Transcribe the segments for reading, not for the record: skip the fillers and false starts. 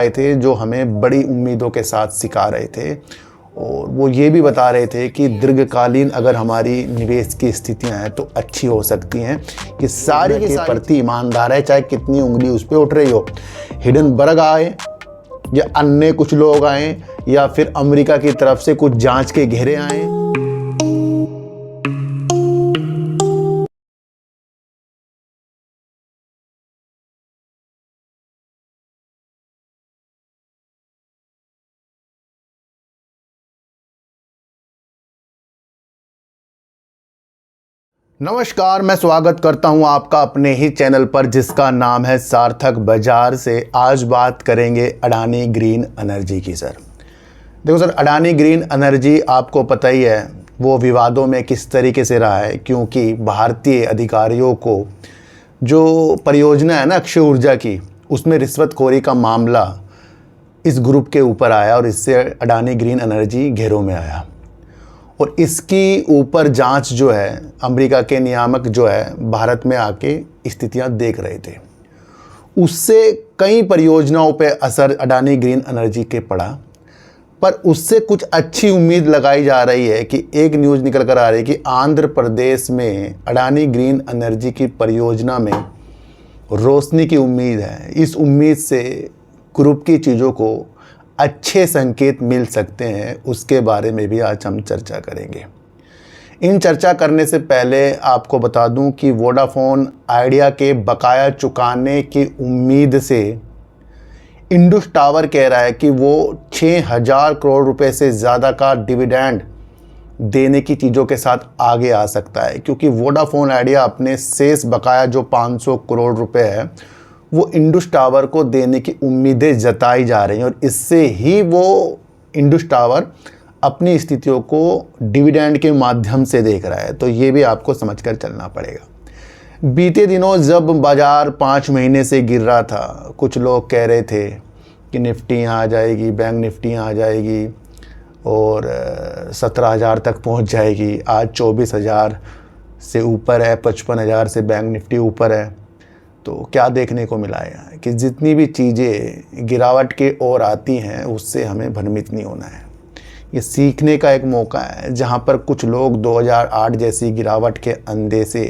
थे जो हमें बड़ी उम्मीदों के साथ सिखा रहे थे और वो ये भी बता रहे थे कि दीर्घकालीन अगर हमारी निवेश की स्थितियां हैं तो अच्छी हो सकती हैं। कि सारी के प्रति ईमानदार है, चाहे कितनी उंगली उस पर उठ रही हो। हिडनबर्ग आए या अन्य कुछ लोग आए या फिर अमेरिका की तरफ से कुछ जांच के घेरे आए, नमस्कार, मैं स्वागत करता हूं आपका अपने ही चैनल पर जिसका नाम है सार्थक बाजार से। आज बात करेंगे अडानी ग्रीन एनर्जी की। सर देखो सर, अडानी ग्रीन एनर्जी आपको पता ही है वो विवादों में किस तरीके से रहा है, क्योंकि भारतीय अधिकारियों को जो परियोजना है ना अक्षय ऊर्जा की, उसमें रिश्वतखोरी का मामला इस ग्रुप के ऊपर आया और इससे अडानी ग्रीन एनर्जी घेरों में आया। और इसकी ऊपर जांच जो है अमेरिका के नियामक जो है भारत में आके स्थितियां देख रहे थे। उससे कई परियोजनाओं पे असर अडानी ग्रीन एनर्जी के पड़ा, पर उससे कुछ अच्छी उम्मीद लगाई जा रही है कि एक न्यूज़ निकल कर आ रही है कि आंध्र प्रदेश में अडानी ग्रीन एनर्जी की परियोजना में रोशनी की उम्मीद है। इस उम्मीद से ग्रुप की चीज़ों को अच्छे संकेत मिल सकते हैं, उसके बारे में भी आज हम चर्चा करेंगे। इन चर्चा करने से पहले आपको बता दूं कि वोडाफोन आइडिया के बकाया चुकाने की उम्मीद से इंडस टावर कह रहा है कि वो 6000 करोड़ रुपए से ज़्यादा का डिविडेंड देने की चीज़ों के साथ आगे आ सकता है, क्योंकि वोडाफोन आइडिया अपने शेष बकाया जो 500 करोड़ रुपए है वो इंडस टावर को देने की उम्मीदें जताई जा रही हैं और इससे ही वो इंडस टावर अपनी स्थितियों को डिविडेंड के माध्यम से देख रहा है। तो ये भी आपको समझकर चलना पड़ेगा। बीते दिनों जब बाज़ार 5 महीने से गिर रहा था, कुछ लोग कह रहे थे कि निफ्टी आ जाएगी, बैंक निफ्टी आ जाएगी और 17,000 तक पहुंच जाएगी। आज 24,000 से ऊपर है, 55,000 से बैंक निफ्टी ऊपर है। तो क्या देखने को मिला है कि जितनी भी चीज़ें गिरावट की ओर आती हैं उससे हमें भ्रमित नहीं होना है। ये सीखने का एक मौका है, जहाँ पर कुछ लोग 2008 जैसी गिरावट के अंधे से,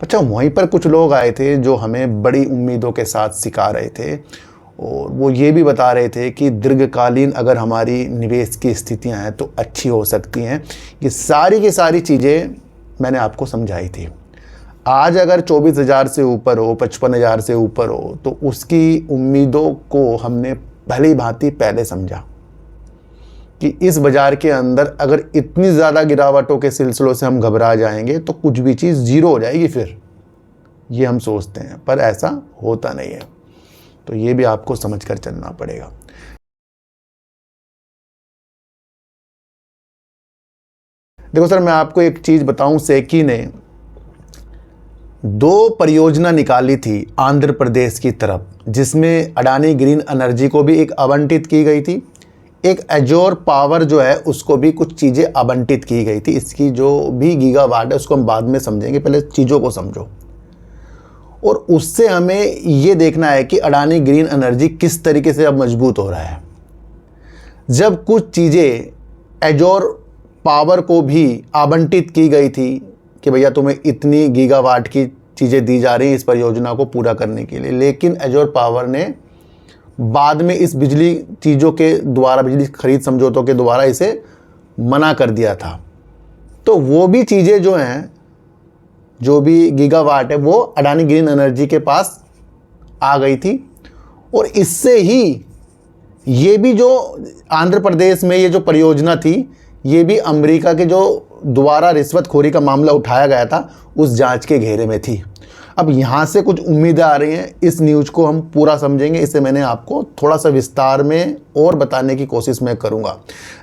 अच्छा वहीं पर कुछ लोग आए थे जो हमें बड़ी उम्मीदों के साथ सिखा रहे थे और वो ये भी बता रहे थे कि दीर्घकालीन अगर हमारी निवेश की स्थितियाँ हैं तो अच्छी हो सकती हैं। ये सारी की सारी चीज़ें मैंने आपको समझाई थी। आज अगर 24,000 से ऊपर हो, 55,000 से ऊपर हो, तो उसकी उम्मीदों को हमने भली भांति पहले समझा कि इस बाज़ार के अंदर अगर इतनी ज़्यादा गिरावटों के सिलसिलों से हम घबरा जाएंगे तो कुछ भी चीज़ ज़ीरो हो जाएगी फिर, ये हम सोचते हैं, पर ऐसा होता नहीं है। तो ये भी आपको समझकर चलना पड़ेगा। देखो सर, मैं आपको एक चीज़ बताऊं, सेकी ने 2 परियोजना निकाली थी आंध्र प्रदेश की तरफ, जिसमें अडानी ग्रीन एनर्जी को भी एक आवंटित की गई थी, एक एजोर पावर जो है उसको भी कुछ चीज़ें आवंटित की गई थी। इसकी जो भी गीगावाट है उसको हम बाद में समझेंगे, पहले चीज़ों को समझो। और उससे हमें ये देखना है कि अडानी ग्रीन एनर्जी किस तरीके से अब मजबूत हो रहा है। जब कुछ चीज़ें एजोर पावर को भी आवंटित की गई थी कि भैया तुम्हें इतनी गीगावाट की चीज़ें दी जा रही हैं इस परियोजना को पूरा करने के लिए, लेकिन एजोर पावर ने बाद में इस बिजली चीज़ों के द्वारा, बिजली खरीद समझौतों के द्वारा इसे मना कर दिया था। तो वो भी चीज़ें जो हैं, जो भी गीगावाट है, वो अडानी ग्रीन एनर्जी के पास आ गई थी। और इससे ही ये भी जो आंध्र प्रदेश में ये जो परियोजना थी, ये भी अमेरिका के जो द्वारा रिश्वतखोरी का मामला उठाया गया था उस जांच के घेरे में थी। अब यहाँ से कुछ उम्मीदें आ रही हैं, इस न्यूज़ को हम पूरा समझेंगे। इसे मैंने आपको थोड़ा सा विस्तार में और बताने की कोशिश मैं करूँगा।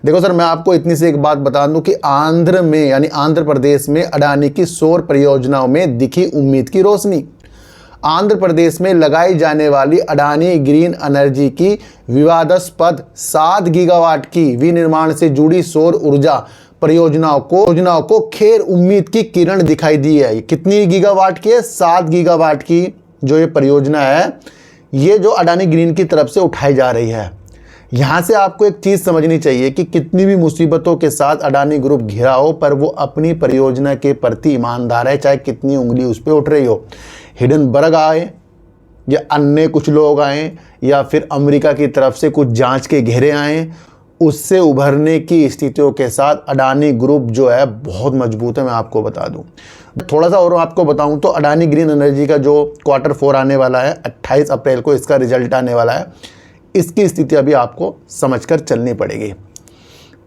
देखो सर, मैं आपको इतनी सी एक बात बता दूं कि आंध्र में यानी आंध्र प्रदेश में अडानी की सौर परियोजनाओं में दिखी उम्मीद की रोशनी। आंध्र प्रदेश में लगाई जाने वाली अडानी ग्रीन एनर्जी की विवादास्पद 7 गीगावाट की विनिर्माण से जुड़ी सौर ऊर्जा परियोजनाओं को खैर उम्मीद की किरण दिखाई दी है। कितनी गीगावाट की है? 7 गीगावाट की जो ये परियोजना है, ये जो अडानी ग्रीन की तरफ से उठाई जा रही है। यहाँ से आपको एक चीज़ समझनी चाहिए कि कितनी भी मुसीबतों के साथ अडानी ग्रुप घिरा हो, पर वो अपनी परियोजना के प्रति ईमानदार है, चाहे कितनी उंगली उस पर उठ रही हो। हिडनबर्ग आए या अन्य कुछ लोग आए या फिर अमेरिका की तरफ से कुछ जांच के घेरे आए, उससे उभरने की स्थितियों के साथ अडानी ग्रुप जो है बहुत मजबूत है। मैं आपको बता दूं, थोड़ा सा और आपको बताऊं तो अडानी ग्रीन एनर्जी का जो Q4 आने वाला है 28 अप्रैल को इसका रिजल्ट आने वाला है, इसकी स्थिति अभी आपको समझकर चलनी पड़ेगी।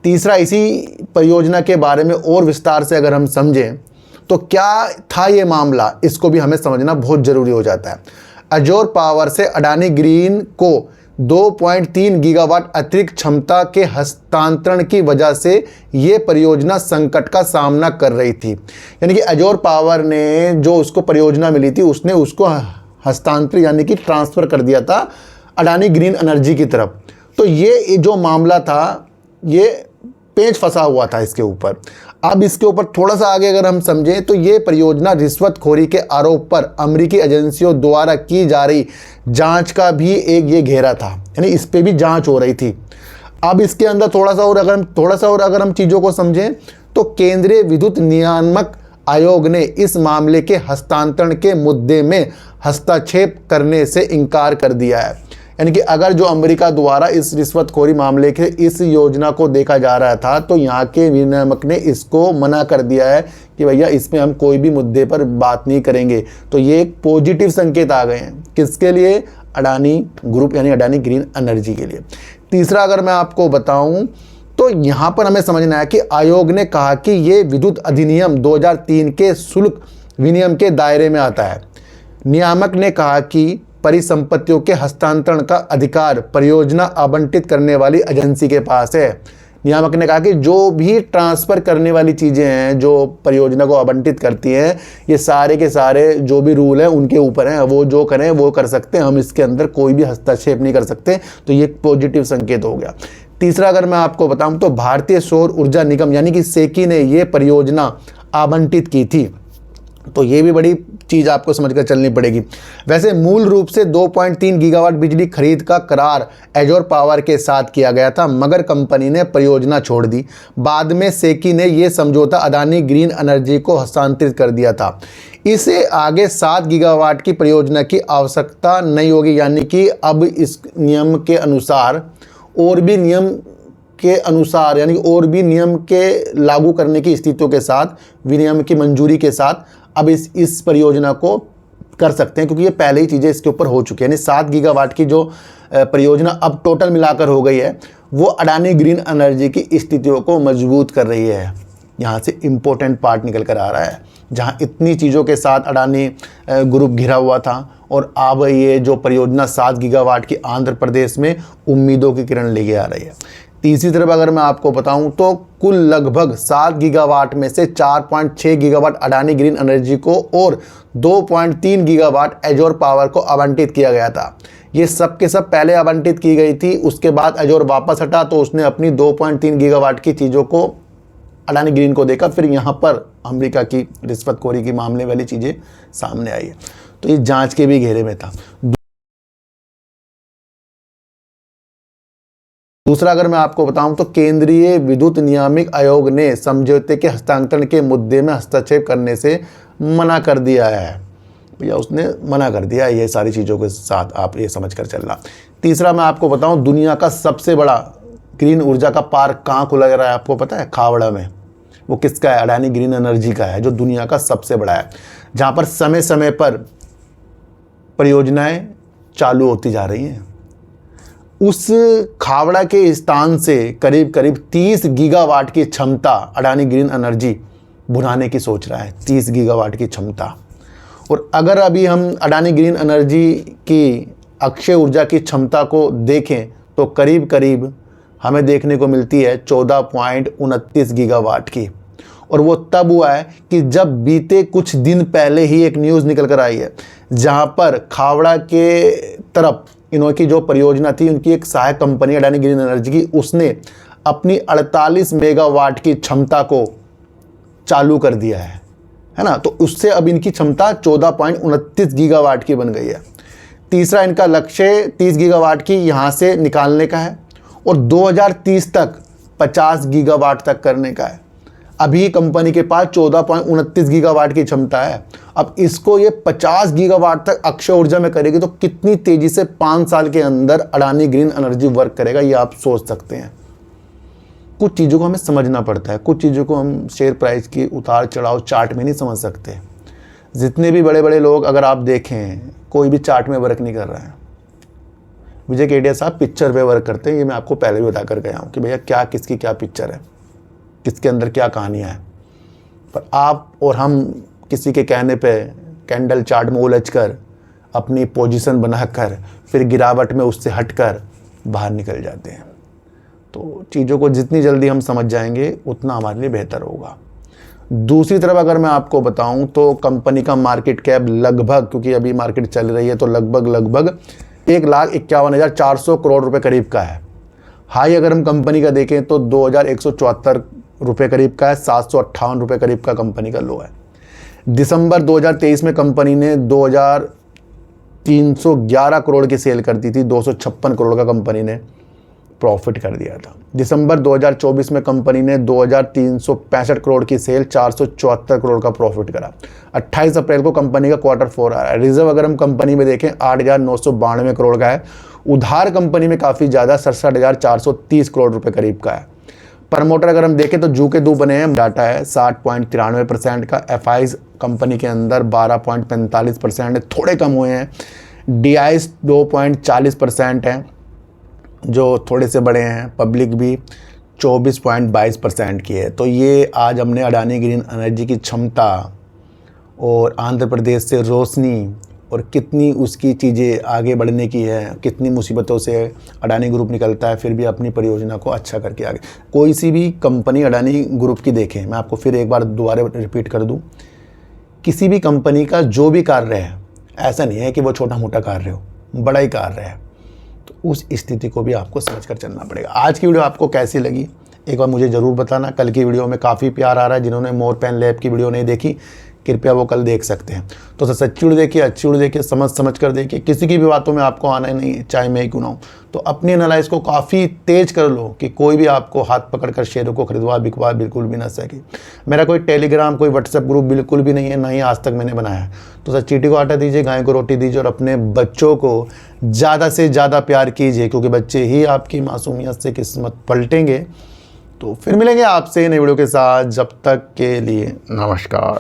तीसरा, इसी परियोजना के बारे में और विस्तार से अगर हम समझें तो क्या था ये मामला, इसको भी हमें समझना बहुत ज़रूरी हो जाता है। अजोर पावर से अडानी ग्रीन को 2.3 गीगावाट अतिरिक्त क्षमता के हस्तांतरण की वजह से ये परियोजना संकट का सामना कर रही थी। यानी कि अजोर पावर ने जो उसको परियोजना मिली थी उसने उसको हस्तांतरित यानी कि ट्रांसफ़र कर दिया था अडानी ग्रीन एनर्जी की तरफ। तो ये जो मामला था ये पेंच फंसा हुआ था इसके ऊपर। अब इसके ऊपर थोड़ा सा आगे अगर हम समझें तो ये परियोजना रिश्वतखोरी के आरोप पर अमेरिकी एजेंसियों द्वारा की जा रही जांच का भी एक ये घेरा था, यानी इस पे भी जांच हो रही थी। अब इसके अंदर थोड़ा सा और अगर हम चीज़ों को समझें तो केंद्रीय विद्युत नियामक आयोग ने इस मामले के हस्तांतरण के मुद्दे में हस्तक्षेप करने से इनकार कर दिया है। यानी कि अगर जो अमेरिका द्वारा इस रिश्वतखोरी मामले के इस योजना को देखा जा रहा था तो यहाँ के विनियामक ने इसको मना कर दिया है कि भैया इसमें हम कोई भी मुद्दे पर बात नहीं करेंगे। तो ये एक पॉजिटिव संकेत आ गए हैं किसके लिए, अडानी ग्रुप यानी अडानी ग्रीन एनर्जी के लिए। तीसरा, अगर मैं आपको बताऊं तो यहाँ पर हमें समझना है कि आयोग ने कहा कि ये विद्युत अधिनियम 2003 के शुल्क विनियम के दायरे में आता है। नियामक ने कहा कि परिसंपत्तियों के हस्तांतरण का अधिकार परियोजना आवंटित करने वाली एजेंसी के पास है। नियामक ने कहा कि जो भी ट्रांसफ़र करने वाली चीज़ें हैं जो परियोजना को आवंटित करती हैं, ये सारे के सारे जो भी रूल हैं उनके ऊपर हैं, वो जो करें वो कर सकते हैं, हम इसके अंदर कोई भी हस्तक्षेप नहीं कर सकते। तो ये एक पॉजिटिव संकेत हो गया। तीसरा, अगर मैं आपको बताऊं तो भारतीय सौर ऊर्जा निगम यानी कि सेकी ने ये परियोजना आवंटित की थी। तो ये भी बड़ी चीज़ आपको समझकर चलनी पड़ेगी। वैसे मूल रूप से 2.3 गीगावाट बिजली खरीद का करार एजोर पावर के साथ किया गया था, मगर कंपनी ने परियोजना छोड़ दी। बाद में सेकी ने यह समझौता अडानी ग्रीन एनर्जी को हस्तांतरित कर दिया था। इसे आगे 7 गीगावाट की परियोजना की आवश्यकता नहीं होगी। यानी कि अब इस नियम के अनुसार और भी नियम के लागू करने की स्थितियों के साथ विनियम की मंजूरी के साथ अब इस परियोजना को कर सकते हैं, क्योंकि ये पहले ही चीज़ें इसके ऊपर हो चुकी है। यानी 7 गीगावाट की जो परियोजना अब टोटल मिलाकर हो गई है वो अडानी ग्रीन एनर्जी की स्थितियों को मजबूत कर रही है। यहाँ से इम्पोर्टेंट पार्ट निकल कर आ रहा है, जहाँ इतनी चीज़ों के साथ अडानी ग्रुप घिरा हुआ था और अब ये जो परियोजना 7 गीगावाट की आंध्र प्रदेश में उम्मीदों की किरण लेके आ रही है। तीसरी तरफ अगर मैं आपको बताऊं तो कुल लगभग 7 गीगावाट में से 4.6 गीगावाट अडानी ग्रीन एनर्जी को और 2.3 गीगावाट एजोर पावर को आवंटित किया गया था। ये सब के सब पहले आवंटित की गई थी, उसके बाद एजोर वापस हटा तो उसने अपनी 2.3 गीगावाट की चीज़ों को अडानी ग्रीन को देखा। फिर यहाँ पर अमेरिका की रिश्वतखोरी की मामले वाली चीज़ें सामने आई है, तो ये जांच के भी घेरे में था। दूसरा, अगर मैं आपको बताऊं तो केंद्रीय विद्युत नियामक आयोग ने समझौते के हस्तांतरण के मुद्दे में हस्तक्षेप करने से मना कर दिया है। भैया उसने मना कर दिया ये सारी चीज़ों के साथ, आप ये समझ कर चलना। तीसरा, मैं आपको बताऊं दुनिया का सबसे बड़ा ग्रीन ऊर्जा का पार्क कहाँ खुला जा रहा है आपको पता है? खावड़ा में। वो किसका है? अडानी ग्रीन एनर्जी का है, जो दुनिया का सबसे बड़ा है, जहाँ पर समय समय पर परियोजनाएं चालू होती जा रही हैं। उस खावड़ा के स्थान से करीब करीब 30 गीगावाट की क्षमता अडानी ग्रीन एनर्जी बुलाने की सोच रहा है। 30 गीगावाट की क्षमता। और अगर अभी हम अडानी ग्रीन एनर्जी की अक्षय ऊर्जा की क्षमता को देखें तो करीब करीब हमें देखने को मिलती है 14.29 गीगावाट की। और वो तब हुआ है कि जब बीते कुछ दिन पहले ही एक न्यूज़ निकल कर आई है, जहाँ पर खावड़ा के तरफ इनकी जो परियोजना थी, उनकी एक सहायक कंपनी अडानी ग्रीन एनर्जी की, उसने अपनी 48 मेगावाट की क्षमता को चालू कर दिया है ना। तो उससे अब इनकी क्षमता 14.29 गीगावाट की बन गई है। तीसरा इनका लक्ष्य 30 गीगावाट की यहाँ से निकालने का है और 2030 तक 50 गीगावाट तक करने का है। अभी कंपनी के पास 14.29 गीगावाट की क्षमता है। अब इसको ये 50 गीगावाट तक अक्षय ऊर्जा में करेगी तो कितनी तेजी से 5 साल के अंदर अडानी ग्रीन एनर्जी वर्क करेगा, ये आप सोच सकते हैं। कुछ चीज़ों को हमें समझना पड़ता है, कुछ चीज़ों को हम शेयर प्राइस की उतार चढ़ाव चार्ट में नहीं समझ सकते। जितने भी बड़े बड़े लोग अगर आप देखें, कोई भी चार्ट में वर्क नहीं कर रहा है। विजय केडिया साहब पिक्चर पे वर्क करते हैं, ये मैं आपको पहले भी बता कर गया हूँ कि भैया क्या किसकी क्या पिक्चर है, किसके अंदर क्या कहानियाँ हैं। पर आप और हम किसी के कहने पे कैंडल चार्ट में उलझ कर अपनी पोजीशन बनाकर फिर गिरावट में उससे हटकर बाहर निकल जाते हैं। तो चीज़ों को जितनी जल्दी हम समझ जाएंगे उतना हमारे लिए बेहतर होगा। दूसरी तरफ अगर मैं आपको बताऊं तो कंपनी का मार्केट कैप लगभग, क्योंकि अभी मार्केट चल रही है, तो लगभग 1,51,400 करोड़ रुपए करीब का है। हाई अगर हम कंपनी का देखें तो 2,174 रुपये करीब का है, 758 रुपये करीब का कंपनी का लो है। दिसंबर 2023 में कंपनी ने 2,311 करोड़ की सेल कर दी थी, 256 करोड़ का कंपनी ने प्रॉफिट कर दिया था। दिसंबर 2024 में कंपनी ने 2,365 करोड़ की सेल, 474 करोड़ का प्रॉफिट करा। 28 अप्रैल को कंपनी का Q4 आ रहा है। रिजर्व अगर हम कंपनी में देखें 8,992 करोड़ का है। उधार कंपनी में काफ़ी ज़्यादा 67,430 करोड़ रुपए करीब का है। प्रमोटर अगर हम देखें तो जू के दो बने हैं, डाटा है 60.93% का। एफआईज कंपनी के अंदर 12.45% है, थोड़े कम हुए हैं। डीआईज 2.40% है, जो थोड़े से बड़े हैं। पब्लिक भी 24.22% की है। तो ये आज हमने अडानी ग्रीन एनर्जी की क्षमता और आंध्र प्रदेश से रोशनी और कितनी उसकी चीज़ें आगे बढ़ने की है, कितनी मुसीबतों से अडानी ग्रुप निकलता है फिर भी अपनी परियोजना को अच्छा करके आगे। कोई सी भी कंपनी अडानी ग्रुप की देखें, मैं आपको फिर एक बार दोबारा रिपीट कर दूं, किसी भी कंपनी का जो भी कार्य है ऐसा नहीं है कि वो छोटा मोटा कार्य हो, बड़ा ही कार्य है। तो उस स्थिति को भी आपको समझ कर चलना पड़ेगा। आज की वीडियो आपको कैसी लगी एक बार मुझे ज़रूर बताना। कल की वीडियो में काफ़ी प्यार आ रहा है। जिन्होंने मोर पेन लैब की वीडियो नहीं देखी कृपया वो कल देख सकते हैं। तो सच्ची वीडियो देखिए, अच्छी वीडियो देखिए, समझ कर देखिए। किसी की भी बातों में आपको आना ही नहीं, चाहे मैं ही क्यों ना हूँ। तो अपनी एनालाइज को काफ़ी तेज कर लो कि कोई भी आपको हाथ पकड़ कर शेयरों को खरीदवा बिकवा बिल्कुल भी ना सके। मेरा कोई टेलीग्राम कोई व्हाट्सएप ग्रुप बिल्कुल भी नहीं है, ना ही आज तक मैंने बनाया है। तो सर चींटी को आटा दीजिए, गाय को रोटी दीजिए और अपने बच्चों को ज़्यादा से ज़्यादा प्यार कीजिए, क्योंकि बच्चे ही आपकी मासूमियत से किस्मत पलटेंगे। तो फिर मिलेंगे आपसे नई वीडियो के साथ, जब तक के लिए नमस्कार।